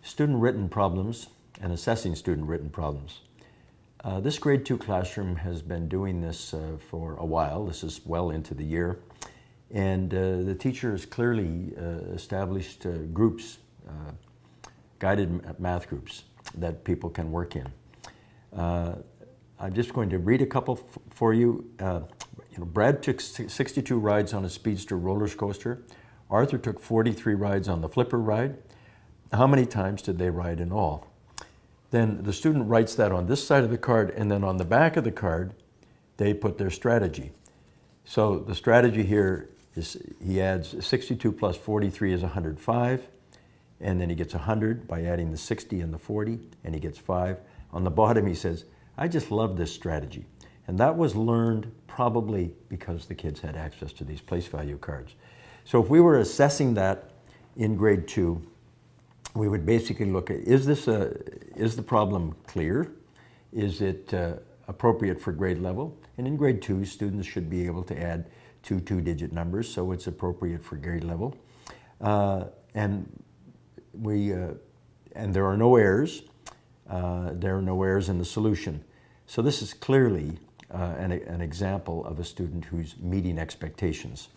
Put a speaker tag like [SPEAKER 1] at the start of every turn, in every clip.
[SPEAKER 1] Student written problems and assessing student written problems. This grade 2 classroom has been doing this for a while. This is well into the year. And the teacher has clearly established groups, guided math groups that people can work in. I'm just going to read a couple for you. Brad took 62 rides on a Speedster roller coaster. Arthur took 43 rides on the Flipper ride. How many times did they ride in all? Then the student writes that on this side of the card, and then on the back of the card, they put their strategy. So the strategy here is he adds 62 plus 43 is 105, and then he gets 100 by adding the 60 and the 40, and he gets 5. On the bottom he says, I just love this strategy. And that was learned probably because the kids had access to these place value cards. So if we were assessing that in grade 2, we would basically look at, is the problem clear? Is it appropriate for grade level? And in grade 2, students should be able to add two two-digit numbers, so it's appropriate for grade level. And there are no errors. There are no errors in the solution. So this is clearly an example of a student who's meeting expectations.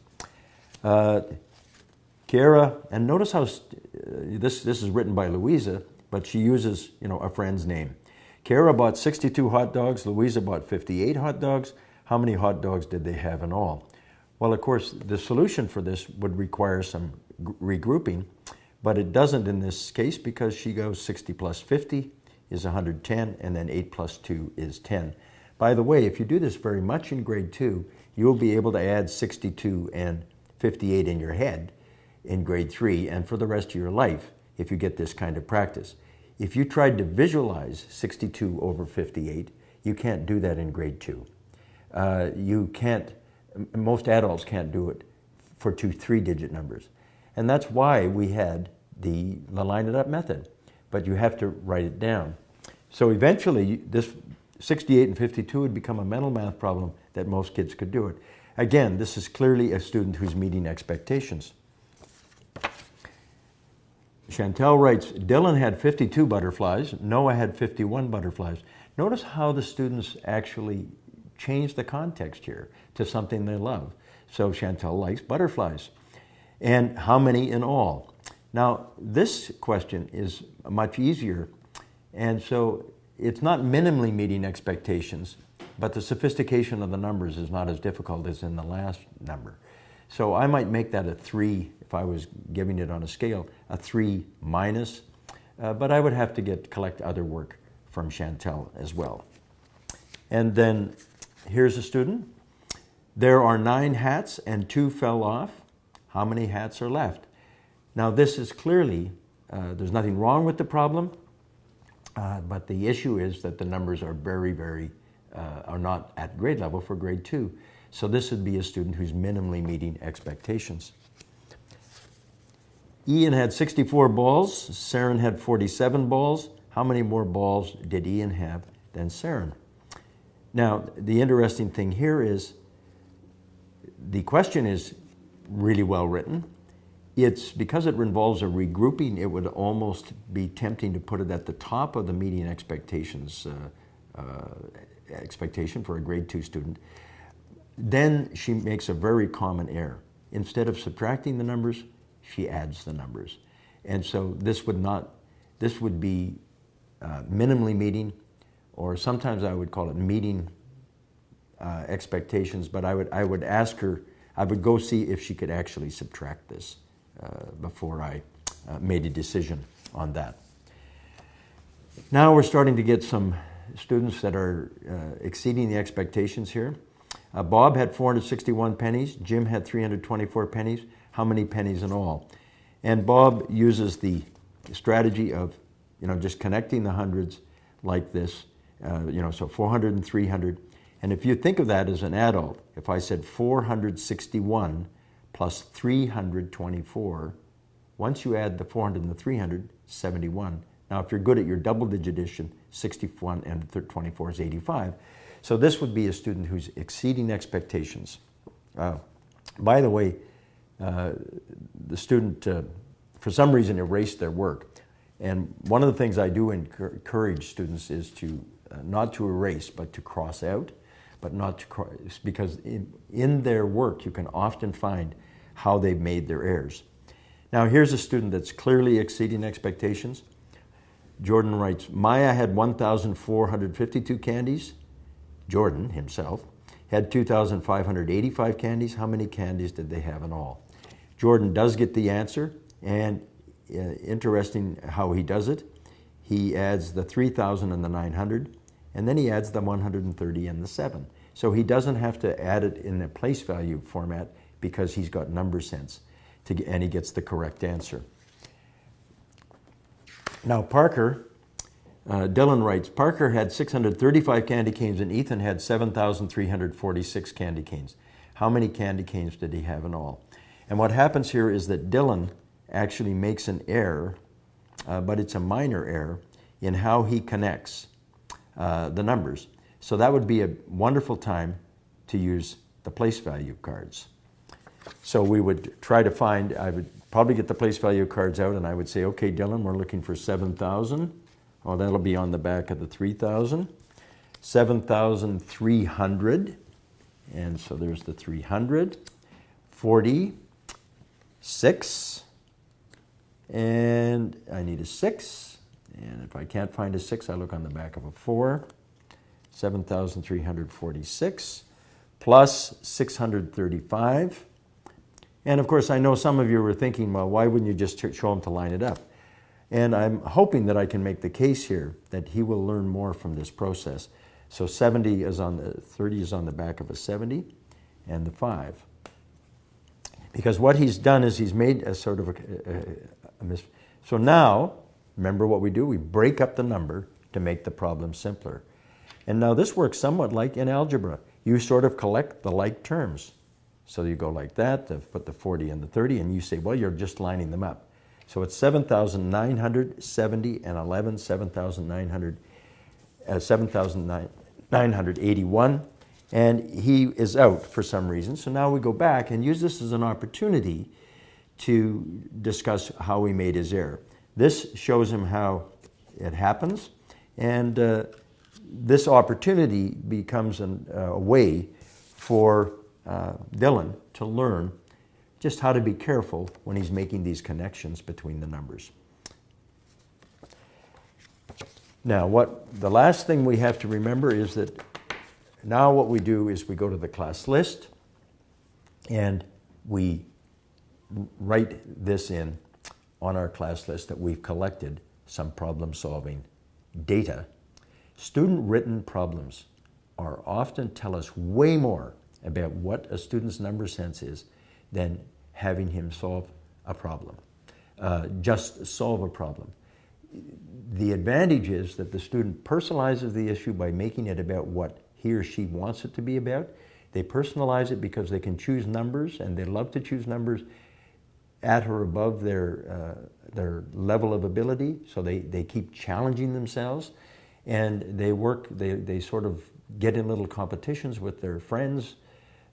[SPEAKER 1] Kiara, and notice how this is written by Louisa, but she uses a friend's name. Kiara bought 62 hot dogs. Louisa bought 58 hot dogs. How many hot dogs did they have in all? Well, of course, the solution for this would require some regrouping, but it doesn't in this case because she goes 60 plus 50 is 110, and then 8 plus 2 is 10. By the way, if you do this very much in grade 2, you'll be able to add 62 and 58 in your head in grade 3 and for the rest of your life if you get this kind of practice. If you tried to visualize 62 over 58, you can't do that in grade 2. Most adults can't do it for two three-digit numbers. And that's why we had the line it up method, but you have to write it down. So eventually this 68 and 52 would become a mental math problem that most kids could do it. Again, this is clearly a student who's meeting expectations. Chantel writes, Dylan had 52 butterflies, Noah had 51 butterflies. Notice how the students actually change the context here to something they love. So Chantel likes butterflies. And how many in all? Now, this question is much easier, and so it's not minimally meeting expectations, but the sophistication of the numbers is not as difficult as in the last number. So I might make that a 3 if I was giving it on a scale, a 3 minus, but I would have to collect other work from Chantel as well. And then here's a student. There are 9 hats and 2 fell off. How many hats are left? Now this is clearly, there's nothing wrong with the problem, but the issue is that the numbers are are not at grade level for grade 2. So this would be a student who's minimally meeting expectations. Ian had 64 balls. Saren had 47 balls. How many more balls did Ian have than Saren? Now, the interesting thing here is the question is really well written. It's because it involves a regrouping, it would almost be tempting to put it at the top of the meeting expectations expectation for a grade 2 student. Then she makes a very common error. Instead of subtracting the numbers, she adds the numbers. And so this would be minimally meeting, or sometimes I would call it meeting expectations, but I would ask her, I would go see if she could actually subtract this before I made a decision on that. Now we're starting to get some students that are exceeding the expectations here. Bob had 461 pennies. Jim had 324 pennies. How many pennies in all? And Bob uses the strategy of, just connecting the hundreds like this, so 400 and 300. And if you think of that as an adult, if I said 461 plus 324, once you add the 400 and the 300, 71. Now, if you're good at your double-digit addition, 61 and 24 is 85. So this would be a student who's exceeding expectations. By the way, the student, for some reason, erased their work. And one of the things I do encourage students is to not to erase, but to cross out, but not to cross, because in their work you can often find how they've made their errors. Now here's a student that's clearly exceeding expectations. Jordan writes, Maya had 1,452 candies. Jordan himself had 2,585 candies. How many candies did they have in all? Jordan does get the answer, and interesting how he does it. He adds the 3,000 and the 900, and then he adds the 130 and the 7. So he doesn't have to add it in a place value format because he's got number sense, and he gets the correct answer. Now Parker, Dylan writes, Parker had 635 candy canes and Ethan had 7,346 candy canes. How many candy canes did he have in all? And what happens here is that Dylan actually makes an error, but it's a minor error in how he connects the numbers. So that would be a wonderful time to use the place value cards. So we would try to find, I would probably get the place value cards out and I would say, okay, Dylan, we're looking for 7,000. Oh, that'll be on the back of the 3,000. 7,300. And so there's the 300. 46. And I need a 6. And if I can't find a 6, I look on the back of a 4. 7,346 plus 635. And of course, I know some of you were thinking, well, why wouldn't you just show them to line it up? And I'm hoping that I can make the case here that he will learn more from this process. So 70 is on the, 30 is on the back of a 70 and the 5. Because what he's done is he's made a sort of a so now, remember what we do? We break up the number to make the problem simpler. And now this works somewhat like in algebra. You sort of collect the like terms. So you go like that, put the 40 and the 30, and you say, well, you're just lining them up. So it's 7,970 and 11, 7,981, and he is out for some reason. So now we go back and use this as an opportunity to discuss how he made his error. This shows him how it happens, and this opportunity becomes a way for Dylan to learn just how to be careful when he's making these connections between the numbers. Now, the last thing we have to remember is that now what we do is we go to the class list and we write this in on our class list that we've collected some problem-solving data. Student-written problems are often tell us way more about what a student's number sense is than having him solve a problem. Just solve a problem. The advantage is that the student personalizes the issue by making it about what he or she wants it to be about. They personalize it because they can choose numbers, and they love to choose numbers at or above their level of ability, so they keep challenging themselves, and they sort of get in little competitions with their friends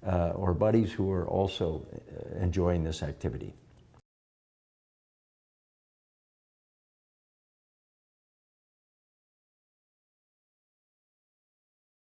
[SPEAKER 1] or buddies who are also enjoying this activity.